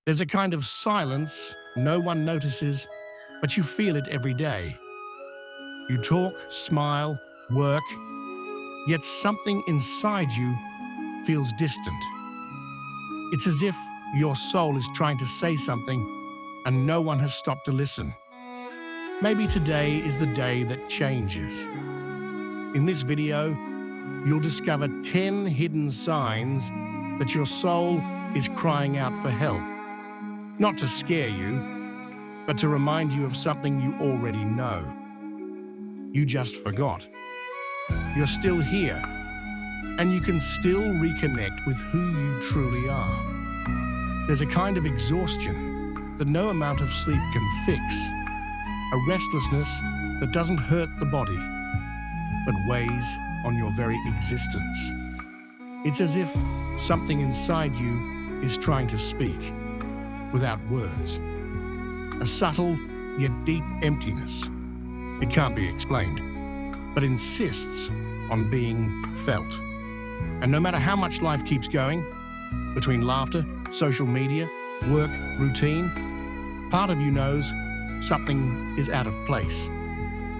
There's a kind of silence no one notices, but you feel it every day. You talk, smile, work, yet something inside you feels distant. It's as if your soul is trying to say something and no one has stopped to listen. Maybe today is the day that changes. In this video, you'll discover 10 hidden signs that your soul is crying out for help. Not to scare you, but to remind you of something you already know. You just forgot. You're still here, and you can still reconnect with who you truly are. There's a kind of exhaustion that no amount of sleep can fix, a restlessness that doesn't hurt the body, but weighs on your very existence. It's as if something inside you is trying to speak, without words. A subtle yet deep emptiness. It can't be explained, but insists on being felt. And no matter how much life keeps going, between laughter, social media, work, routine, part of you knows something is out of place.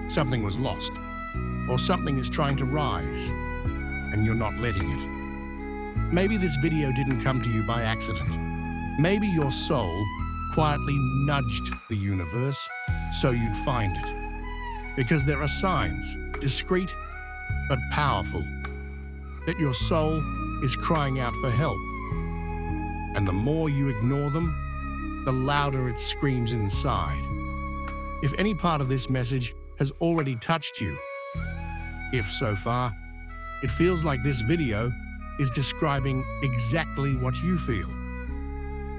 Something was lost, or something is trying to rise, and you're not letting it. Maybe this video didn't come to you by accident. Maybe your soul quietly nudged the universe so you'd find it. Because there are signs, discreet but powerful, that your soul is crying out for help. And the more you ignore them, the louder it screams inside. If any part of this message has already touched you, if so far, it feels like this video is describing exactly what you feel.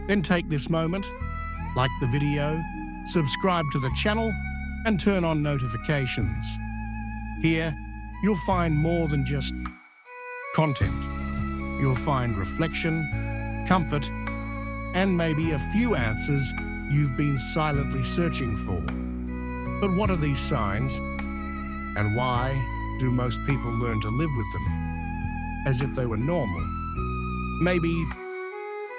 Then take this moment, like the video, subscribe to the channel, and turn on notifications. Here, you'll find more than just content. You'll find reflection, comfort, and maybe a few answers you've been silently searching for. But what are these signs? And why do most people learn to live with them as if they were normal? Maybe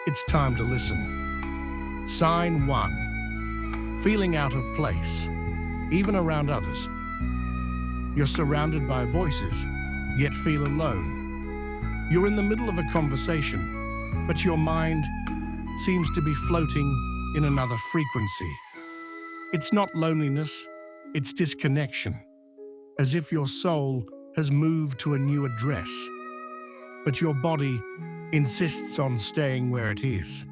it's time to listen. Sign 1. Feeling out of place, even around others. You're surrounded by voices, yet feel alone. You're in the middle of a conversation, but your mind seems to be floating in another frequency. It's not loneliness, it's disconnection, as if your soul has moved to a new address, but your body insists on staying where it is.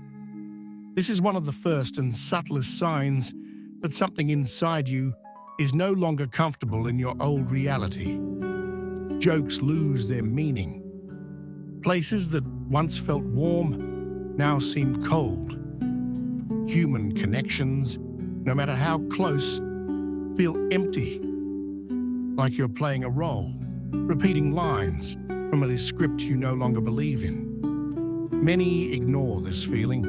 This is one of the first and subtlest signs that something inside you is no longer comfortable in your old reality. Jokes lose their meaning. Places that once felt warm now seem cold. Human connections, no matter how close, feel empty, like you're playing a role, repeating lines from a script you no longer believe in. Many ignore this feeling,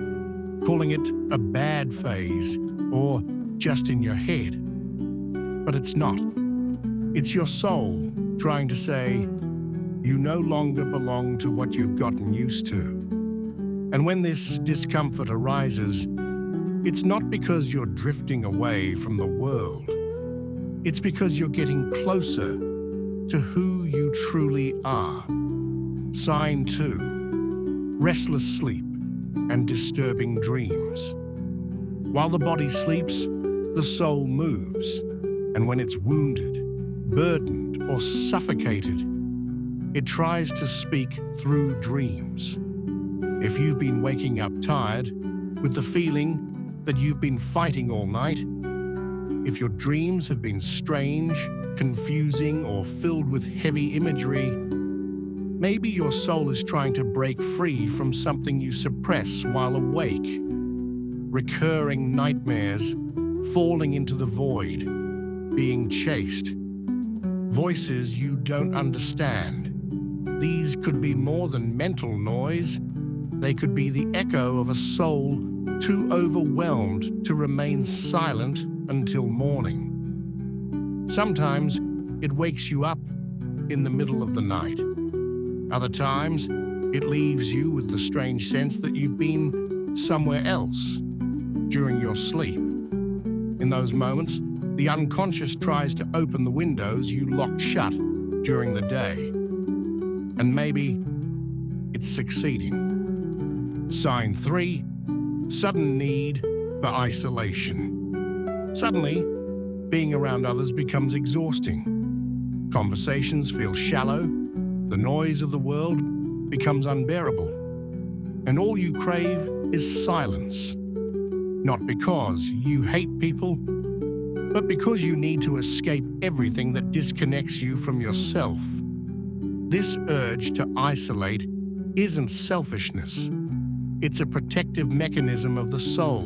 calling it a bad phase or just in your head. But it's not. It's your soul trying to say, you no longer belong to what you've gotten used to. And when this discomfort arises, it's not because you're drifting away from the world. It's because you're getting closer to who you truly are. Sign 2. Restless sleep and disturbing dreams. While the body sleeps, the soul moves, and when it's wounded, burdened, or suffocated, it tries to speak through dreams. If you've been waking up tired, with the feeling that you've been fighting all night, if your dreams have been strange, confusing, or filled with heavy imagery, maybe your soul is trying to break free from something you suppress while awake. Recurring nightmares, falling into the void, being chased. Voices you don't understand. These could be more than mental noise. They could be the echo of a soul too overwhelmed to remain silent until morning. Sometimes it wakes you up in the middle of the night. Other times, it leaves you with the strange sense that you've been somewhere else during your sleep. In those moments, the unconscious tries to open the windows you locked shut during the day. And maybe it's succeeding. Sign 3, sudden need for isolation. Suddenly, being around others becomes exhausting. Conversations feel shallow, the noise of the world becomes unbearable, and all you crave is silence. Not because you hate people, but because you need to escape everything that disconnects you from yourself. This urge to isolate isn't selfishness. It's a protective mechanism of the soul.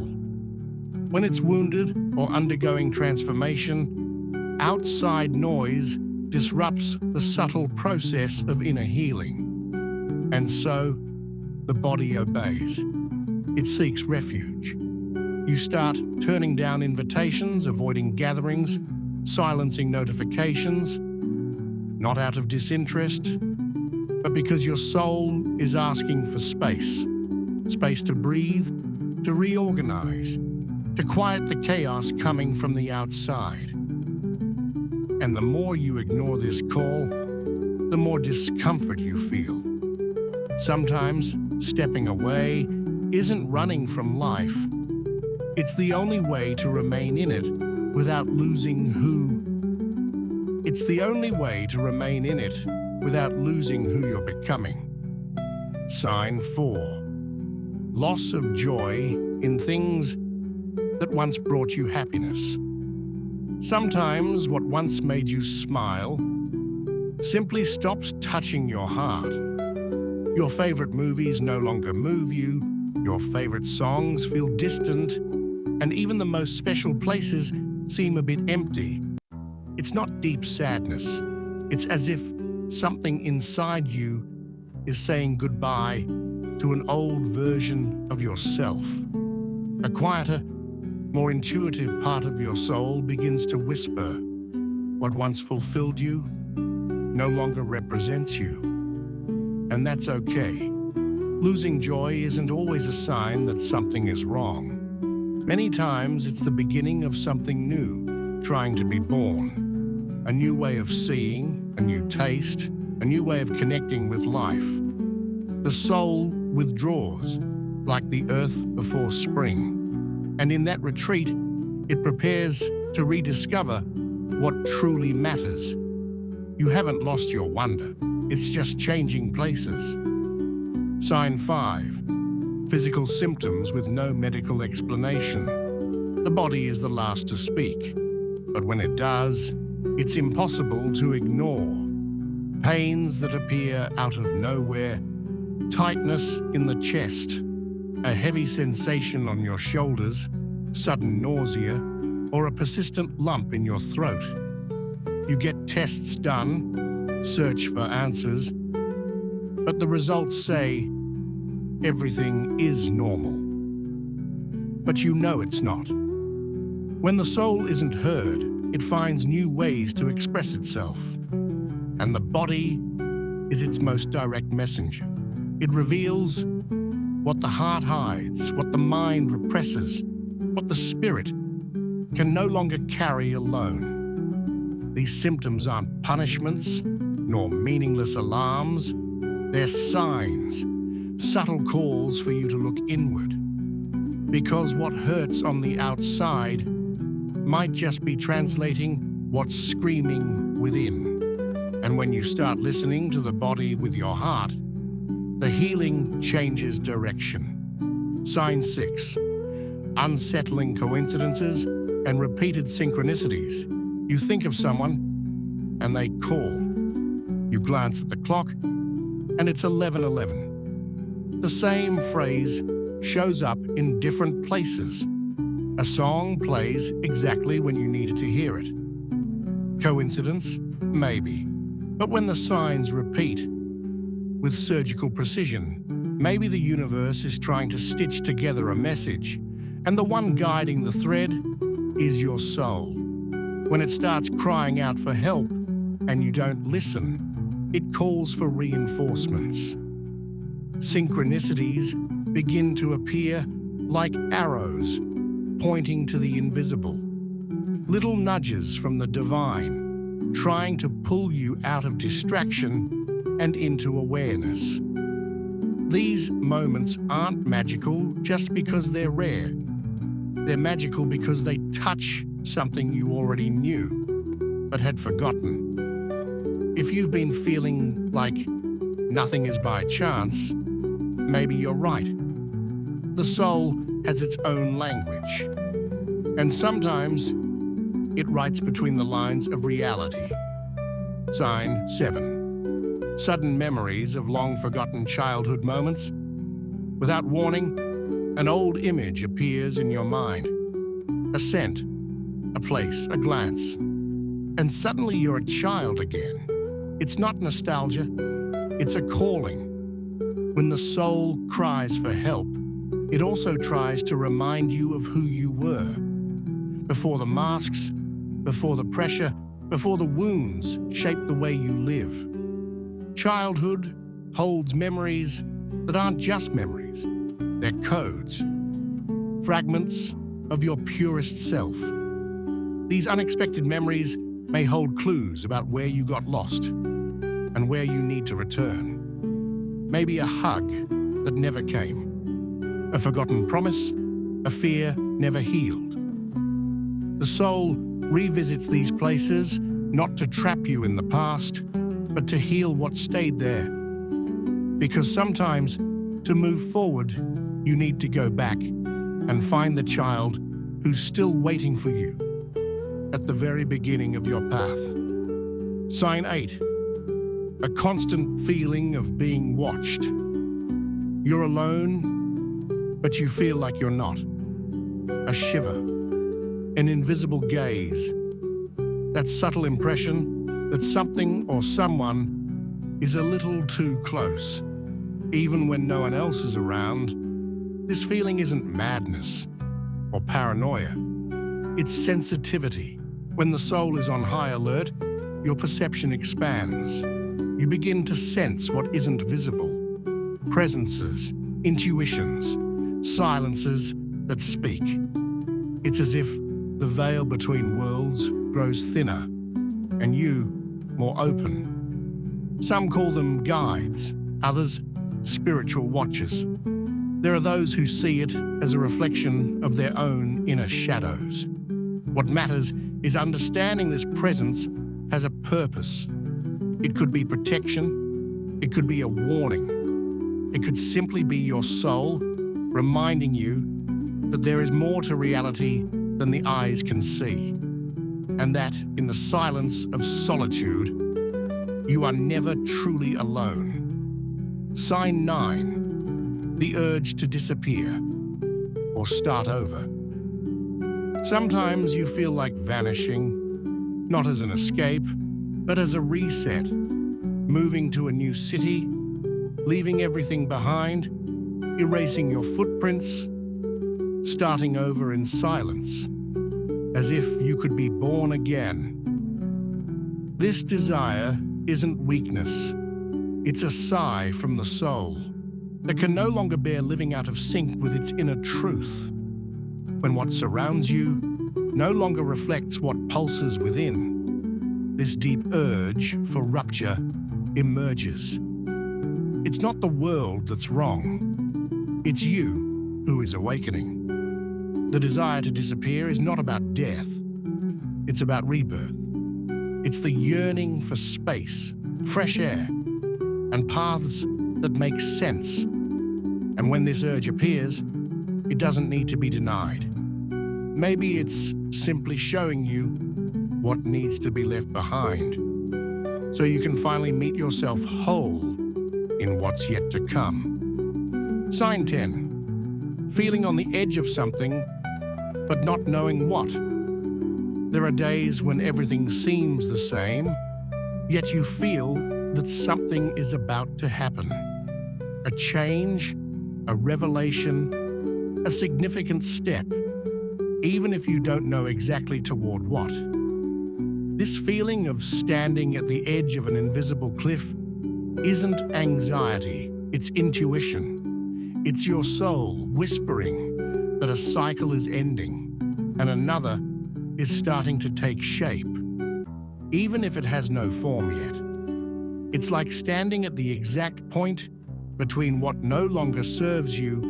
When it's wounded or undergoing transformation, outside noise disrupts the subtle process of inner healing. And so, the body obeys. It seeks refuge. You start turning down invitations, avoiding gatherings, silencing notifications, not out of disinterest, but because your soul is asking for space. Space to breathe, to reorganize, to quiet the chaos coming from the outside. And the more you ignore this call, the more discomfort you feel. Sometimes stepping away isn't running from life. It's the only way to remain in it without losing who. It's the only way to remain in it without losing who you're becoming. Sign 4. Loss of joy in things that once brought you happiness. Sometimes what once made you smile simply stops touching your heart. Your favorite movies no longer move you, your favorite songs feel distant, and even the most special places seem a bit empty. It's not deep sadness. It's as if something inside you is saying goodbye to an old version of yourself. A quieter, more intuitive part of your soul begins to whisper, what once fulfilled you no longer represents you. And that's okay. Losing joy isn't always a sign that something is wrong. Many times it's the beginning of something new, trying to be born. A new way of seeing, a new taste, a new way of connecting with life. The soul withdraws, like the earth before spring. And in that retreat, it prepares to rediscover what truly matters. You haven't lost your wonder. It's just changing places. Sign 5. Physical symptoms with no medical explanation. The body is the last to speak, but when it does, it's impossible to ignore. Pains that appear out of nowhere, tightness in the chest, a heavy sensation on your shoulders, sudden nausea, or a persistent lump in your throat. You get tests done, search for answers, but the results say everything is normal. But you know it's not. When the soul isn't heard, it finds new ways to express itself. And the body is its most direct messenger. It reveals what the heart hides, what the mind represses, what the spirit can no longer carry alone. These symptoms aren't punishments, nor meaningless alarms. They're signs, subtle calls for you to look inward. Because what hurts on the outside might just be translating what's screaming within. And when you start listening to the body with your heart, the healing changes direction. Sign 6. Unsettling coincidences and repeated synchronicities. You think of someone and they call. You glance at the clock and it's 11:11. The same phrase shows up in different places. A song plays exactly when you needed to hear it. Coincidence? Maybe. But when the signs repeat with surgical precision, maybe the universe is trying to stitch together a message, and the one guiding the thread is your soul. When it starts crying out for help and you don't listen, it calls for reinforcements. Synchronicities begin to appear like arrows pointing to the invisible. Little nudges from the divine, trying to pull you out of distraction and into awareness. These moments aren't magical just because they're rare. They're magical because they touch something you already knew, but had forgotten. If you've been feeling like nothing is by chance, maybe you're right. The soul has its own language, and sometimes it writes between the lines of reality. Sign 7. Sudden memories of long-forgotten childhood moments. Without warning, an old image appears in your mind. A scent, a place, a glance. And suddenly you're a child again. It's not nostalgia, it's a calling. When the soul cries for help, it also tries to remind you of who you were. Before the masks, before the pressure, before the wounds shaped the way you live. Childhood holds memories that aren't just memories, they're codes. Fragments of your purest self. These unexpected memories may hold clues about where you got lost and where you need to return. Maybe a hug that never came, a forgotten promise, a fear never healed. The soul revisits these places not to trap you in the past, but to heal what stayed there. Because sometimes, to move forward, you need to go back and find the child who's still waiting for you at the very beginning of your path. Sign 8. A constant feeling of being watched. You're alone, but you feel like you're not. A shiver, an invisible gaze, that subtle impression that something or someone is a little too close. Even when no one else is around, this feeling isn't madness or paranoia. It's sensitivity. When the soul is on high alert, your perception expands. You begin to sense what isn't visible. Presences, intuitions, silences that speak. It's as if the veil between worlds grows thinner and you more open. Some call them guides, others spiritual watchers. There are those who see it as a reflection of their own inner shadows. What matters is understanding this presence has a purpose. It could be protection, it could be a warning, it could simply be your soul reminding you that there is more to reality than the eyes can see, and that in the silence of solitude, you are never truly alone. Sign 9, the urge to disappear or start over. Sometimes you feel like vanishing, not as an escape, but as a reset, moving to a new city, leaving everything behind, erasing your footprints, starting over in silence, as if you could be born again. This desire isn't weakness. It's a sigh from the soul that can no longer bear living out of sync with its inner truth. When what surrounds you no longer reflects what pulses within, this deep urge for rupture emerges. It's not the world that's wrong. It's you who is awakening. The desire to disappear is not about death. It's about rebirth. It's the yearning for space, fresh air, and paths that make sense. And when this urge appears, it doesn't need to be denied. Maybe it's simply showing you what needs to be left behind, so you can finally meet yourself whole in what's yet to come. Sign 10. Feeling on the edge of something, but not knowing what. There are days when everything seems the same, yet you feel that something is about to happen. A change, a revelation, a significant step, even if you don't know exactly toward what. This feeling of standing at the edge of an invisible cliff isn't anxiety, it's intuition. It's your soul whispering that a cycle is ending and another is starting to take shape, even if it has no form yet. It's like standing at the exact point between what no longer serves you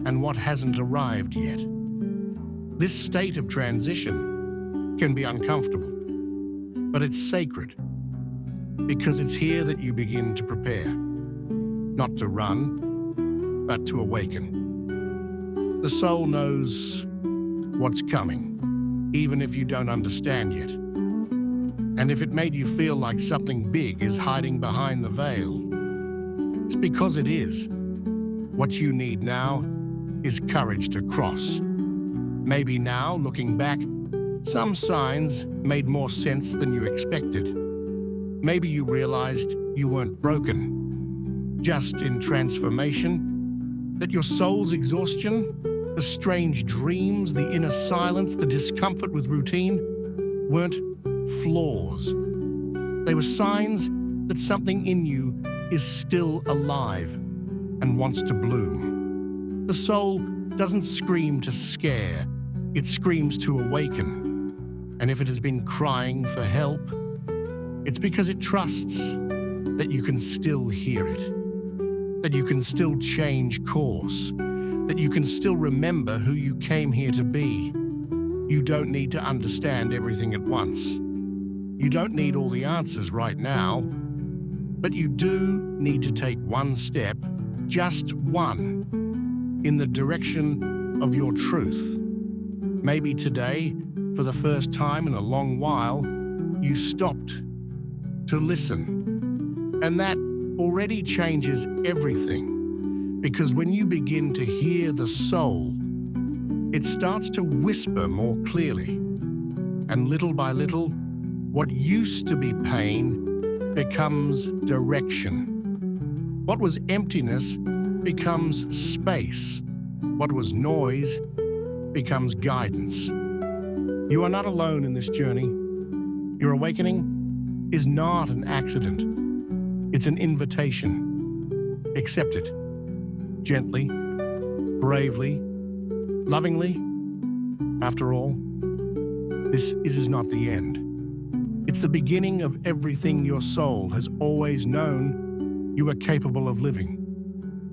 and what hasn't arrived yet. This state of transition can be uncomfortable, but it's sacred because it's here that you begin to prepare, not to run, but to awaken. The soul knows what's coming, even if you don't understand yet. And if it made you feel like something big is hiding behind the veil, it's because it is. What you need now is courage to cross. Maybe now, looking back, some signs made more sense than you expected. Maybe you realized you weren't broken, just in transformation, that your soul's exhaustion, the strange dreams, the inner silence, the discomfort with routine, weren't flaws. They were signs that something in you is still alive and wants to bloom. The soul doesn't scream to scare, it screams to awaken. And if it has been crying for help, it's because it trusts that you can still hear it, that you can still change course, that you can still remember who you came here to be. You don't need to understand everything at once. You don't need all the answers right now, but you do need to take one step, just one, in the direction of your truth. Maybe today, for the first time in a long while, you stopped to listen. And that already changes everything, because when you begin to hear the soul, it starts to whisper more clearly. And little by little, what used to be pain becomes direction. What was emptiness becomes space. What was noise becomes guidance. You are not alone in this journey. Your awakening is not an accident. It's an invitation. Accept it. Gently, bravely, lovingly. After all, this is not the end. It's the beginning of everything your soul has always known you are capable of living.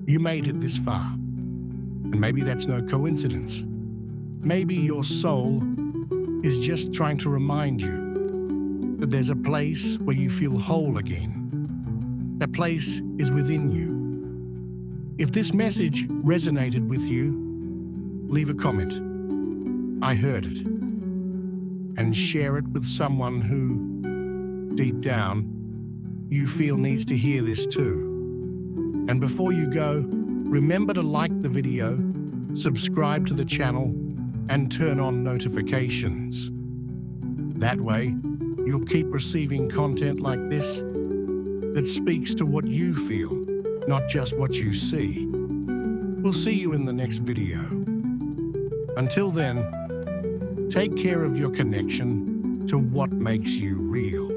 You made it this far. And maybe that's no coincidence. Maybe your soul is just trying to remind you that there's a place where you feel whole again. That place is within you. If this message resonated with you, leave a comment. I heard it. And share it with someone who, deep down, you feel needs to hear this too. And before you go, remember to like the video, subscribe to the channel, and turn on notifications. That way, you'll keep receiving content like this that speaks to what you feel, not just what you see. We'll see you in the next video. Until then, take care of your connection to what makes you real.